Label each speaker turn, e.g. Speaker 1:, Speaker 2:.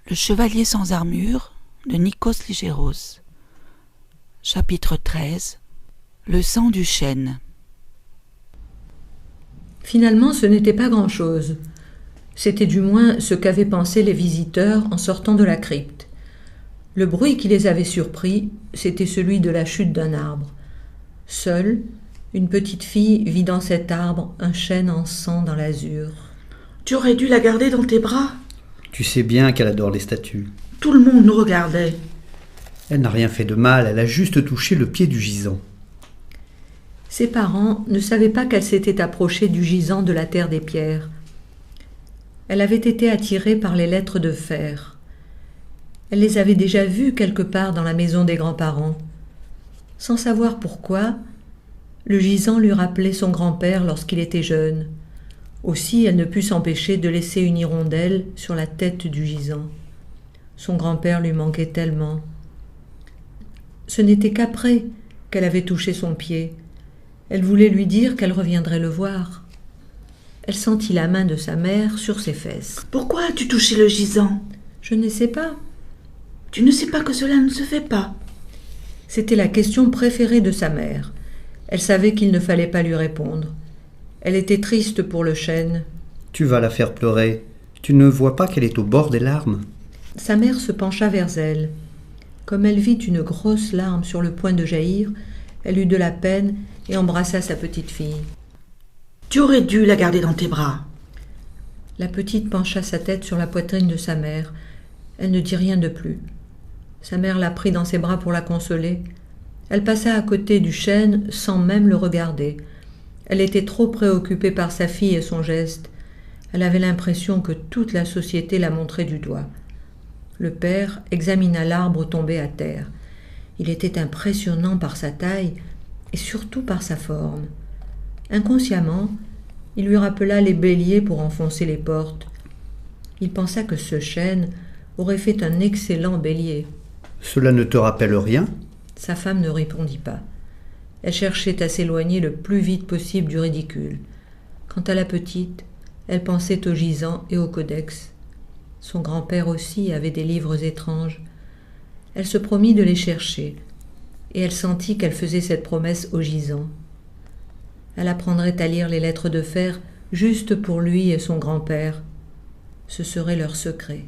Speaker 1: Le chevalier sans armure de Nikos Ligéros. Chapitre 13. Le sang du chêne.
Speaker 2: Finalement, ce n'était pas grand-chose. C'était du moins ce qu'avaient pensé les visiteurs en sortant de la crypte. Le bruit qui les avait surpris, c'était celui de la chute d'un arbre. Seule, une petite fille vit dans cet arbre un chêne en sang dans l'azur.
Speaker 3: « Tu aurais dû la garder dans tes bras. »
Speaker 4: Tu sais bien qu'elle adore les statues.
Speaker 3: Tout le monde nous regardait.
Speaker 4: Elle n'a rien fait de mal, elle a juste touché le pied du gisant.
Speaker 2: Ses parents ne savaient pas qu'elle s'était approchée du gisant de la terre des pierres. Elle avait été attirée par les lettres de fer. Elle les avait déjà vues quelque part dans la maison des grands-parents. Sans savoir pourquoi, le gisant lui rappelait son grand-père lorsqu'il était jeune. Aussi, elle ne put s'empêcher de laisser une hirondelle sur la tête du gisant. Son grand-père lui manquait tellement. Ce n'était qu'après qu'elle avait touché son pied. Elle voulait lui dire qu'elle reviendrait le voir. Elle sentit la main de sa mère sur ses fesses.
Speaker 3: « Pourquoi as-tu touché le gisant ?»«
Speaker 2: Je ne sais pas. » »«
Speaker 3: Tu ne sais pas que cela ne se fait pas ?»
Speaker 2: C'était la question préférée de sa mère. Elle savait qu'il ne fallait pas lui répondre. Elle était triste pour le chêne.
Speaker 4: « Tu vas la faire pleurer. Tu ne vois pas qu'elle est au bord des larmes ?»
Speaker 2: Sa mère se pencha vers elle. Comme elle vit une grosse larme sur le point de jaillir, elle eut de la peine et embrassa sa petite fille.
Speaker 3: « Tu aurais dû la garder dans tes bras. »
Speaker 2: La petite pencha sa tête sur la poitrine de sa mère. Elle ne dit rien de plus. Sa mère la prit dans ses bras pour la consoler. Elle passa à côté du chêne sans même le regarder. Elle était trop préoccupée par sa fille et son geste. Elle avait l'impression que toute la société la montrait du doigt. Le père examina l'arbre tombé à terre. Il était impressionnant par sa taille et surtout par sa forme. Inconsciemment, il lui rappela les béliers pour enfoncer les portes. Il pensa que ce chêne aurait fait un excellent bélier.
Speaker 4: « Cela ne te rappelle rien ?»
Speaker 2: Sa femme ne répondit pas. Elle cherchait à s'éloigner le plus vite possible du ridicule. Quant à la petite, elle pensait au gisant et au codex. Son grand-père aussi avait des livres étranges. Elle se promit de les chercher, et elle sentit qu'elle faisait cette promesse au gisant. Elle apprendrait à lire les lettres de fer juste pour lui et son grand-père. Ce serait leur secret.